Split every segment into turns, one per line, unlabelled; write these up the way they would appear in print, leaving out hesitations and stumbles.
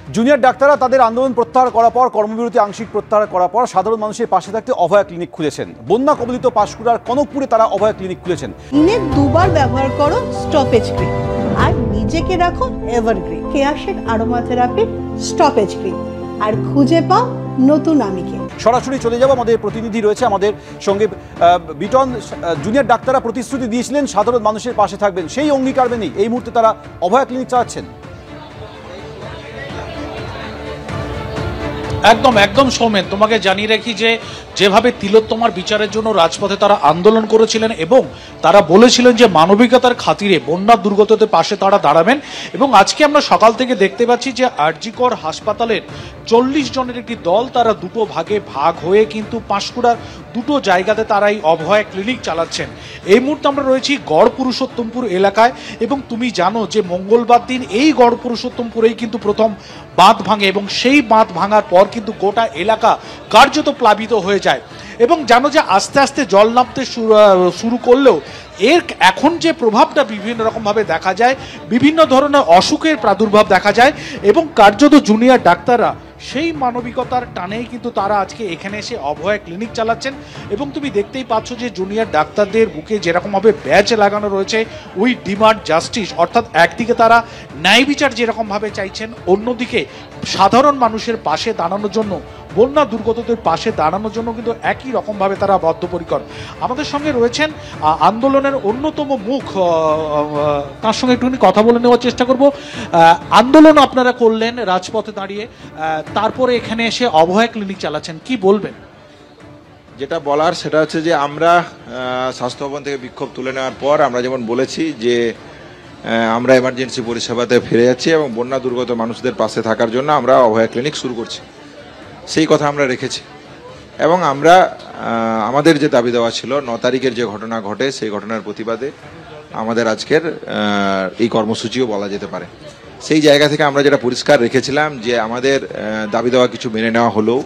Junior ডাক্তাররা তাদের আন্দোলন প্রত্যাহার করার পর, কর্মবিরতি আংশিক প্রত্যাহার করার পর সাধারণ মানুষের পাশে থাকতে অভয়া ক্লিনিক খুলেছেন। বন্যা কবলিত পাঁশকুড়ার কনকপুরে তারা অভয়া ক্লিনিক খুলেছেন।
দিনে দুবার ব্যবহার করো স্টপেজ ক্রিম আর নিজেকে রাখো এভারগ্রিন কেয়ারশেক আরোমা থেরাপি স্টপেজ ক্রিম আর খুঁজে পাও নতুন আমিকে।
সরাসরি চলে যাব, আমাদের প্রতিনিধি রয়েছে আমাদের সঙ্গে বিটন। জুনিয়র ডাক্তাররা প্রতিশ্রুতি দিয়েছিলেন সাধারণ মানুষের পাশে থাকবেন, সেই অঙ্গীকার মেনেই এই মুহূর্তে তারা অভয়া ক্লিনিক চালাচ্ছেন।
একদম একদম সৌমেন, তোমাকে জানিয়ে রাখি যে যেভাবে তিলোত্তমার বিচারের জন্য রাজপথে তারা আন্দোলন করেছিলেন এবং তারা বলেছিলেন যে মানবিকতার খাতিরে বন্যা দুর্গতদের পাশে তারা দাঁড়াবেন, এবং আজকে আমরা সকাল থেকে দেখতে পাচ্ছি যে আরজিকর হাসপাতালের 40 জনের একটি দল তারা দুটো ভাগে ভাগ হয়ে কিন্তু পাঁশকুড়ার দুটো জায়গাতে তারা এই অভয়া ক্লিনিক চালাচ্ছেন। এই মুহূর্তে আমরা রয়েছি গড় পুরুষোত্তমপুর এলাকায়, এবং তুমি জানো যে মঙ্গলবার দিন এই গড় পুরুষোত্তমপুরেই কিন্তু প্রথম বাঁধ ভাঙে এবং সেই বাঁধ ভাঙার পর কিন্তু গোটা এলাকা কার্যত প্লাবিত হয়ে যায়। এবং জানো যে আস্তে আস্তে জল নামতে শুরু করলেও এর এখন যে প্রভাবটা বিভিন্ন রকমভাবে দেখা যায়, বিভিন্ন ধরনের অসুখের প্রাদুর্ভাব দেখা যায়, এবং কার্যত জুনিয়র ডাক্তাররা সেই মানবিকতার টানেই কিন্তু তারা আজকে এখানে এসে অভয়া ক্লিনিক চালাচ্ছেন। এবং তুমি দেখতেই পাচ্ছ যে জুনিয়র ডাক্তারদের বুকে যেরকমভাবে ব্যাচ লাগানো রয়েছে উই ডিমান্ড জাস্টিস, অর্থাৎ একদিকে তারা ন্যায় বিচার যেরকমভাবে চাইছেন, অন্যদিকে সাধারণ মানুষের পাশে দাঁড়ানোর জন্য, বন্যা দুর্গতদের পাশে দাঁড়ানোর জন্য কিন্তু একই রকমভাবে তারা বদ্ধপরিকর। আমাদের সঙ্গে রয়েছেন আন্দোলনের অন্যতম মুখ, তার সঙ্গে একটুখানি কথা বলে নেওয়ার চেষ্টা করব। আন্দোলন আপনারা করলেন রাজপথে দাঁড়িয়ে, তারপরে এখানে এসে অভয়া ক্লিনিক চালাচ্ছেন, কি বলবেন?
যেটা বলার সেটা হচ্ছে যে আমরা স্বাস্থ্য ভবন থেকে বিক্ষোভ তুলে নেওয়ার পর আমরা যেমন বলেছি যে আমরা এমার্জেন্সি পরিষেবাতে ফিরে যাচ্ছি এবং বন্যা দুর্গত মানুষদের পাশে থাকার জন্য আমরা অভয়া ক্লিনিক শুরু করছি, সেই কথা আমরা রেখেছি। এবং আমরা আমাদের যে দাবি দেওয়া ছিল 9 তারিখের যে ঘটনা ঘটে সেই ঘটনার প্রতিবাদে আমাদের আজকের এই কর্মসূচিও বলা যেতে পারে। সেই জায়গা থেকে আমরা যেটা পরিষ্কার রেখেছিলাম যে আমাদের দাবি দেওয়া কিছু মেনে নেওয়া হলেও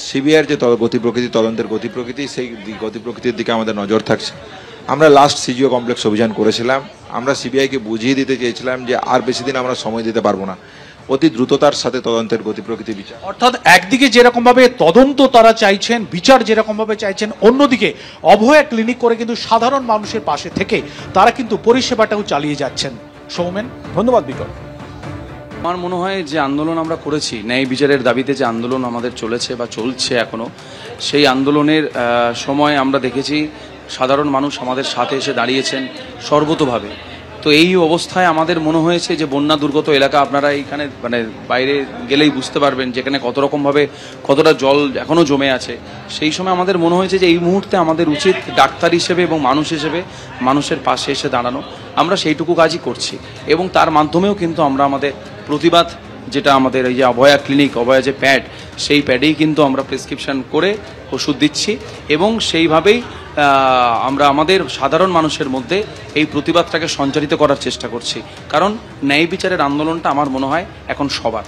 সিবিআইয়ের যে গতি প্রকৃতি, তদন্তের গতি প্রকৃতি, সেই গতি প্রকৃতির দিকে আমাদের নজর থাকছে। আমরা লাস্ট সিজিও কমপ্লেক্স অভিযান করেছিলাম, আমরা সিবিআইকে বুঝিয়ে দিতে চেয়েছিলাম যে আর বেশি দিন আমরা সময় দিতে পারবো না, অতি দ্রুততার সাথে তদন্তের গতি প্রকৃতি বিচার।
অর্থাৎ একদিকে যেরকম ভাবে তদন্ত তারা চাইছেন, বিচার যেরকম ভাবে চাইছেন, অন্যদিকে অভয়া ক্লিনিক করে কিন্তু সাধারণ মানুষের পাশে থেকে তারা কিন্তু পরিষেবাটাও চালিয়ে যাচ্ছেন। সৌমেন,
ধন্যবাদ বিটন।
আমার মনে হয় যে আন্দোলন আমরা করেছি, ন্যায় বিচারের দাবিতে যে আন্দোলন আমাদের চলেছে বা চলছে এখনো, সেই আন্দোলনের সময় আমরা দেখেছি সাধারণ মানুষ আমাদের সাথে এসে দাঁড়িয়েছেন সর্বতোভাবে। তো এই অবস্থায় আমাদের মনে হয়েছে যে বন্যা দুর্গত এলাকা, আপনারা এইখানে মানে বাইরে গেলেই বুঝতে পারবেন যেখানে কত রকমভাবে কতটা জল এখনও জমে আছে। সেই সময় আমাদের মনে হয়েছে যে এই মুহূর্তে আমাদের উচিত ডাক্তার হিসেবে এবং মানুষ হিসেবে মানুষের পাশে এসে দাঁড়ানো। আমরা সেইটুকু কাজই করছি, এবং তার মাধ্যমেও কিন্তু আমরা আমাদের প্রতিবাদ, যেটা আমাদের এই যে অভয়া ক্লিনিক, অভয়া যে প্যাড, সেই প্যাডেই কিন্তু আমরা প্রেসক্রিপশন করে ওষুধ দিচ্ছি, এবং সেইভাবেই আমরা আমাদের সাধারণ মানুষের মধ্যে এই প্রতিবাদটাকে সঞ্চারিত করার চেষ্টা করছি। কারণ ন্যায় বিচারের আন্দোলনটা আমার মনে হয় এখন সবার।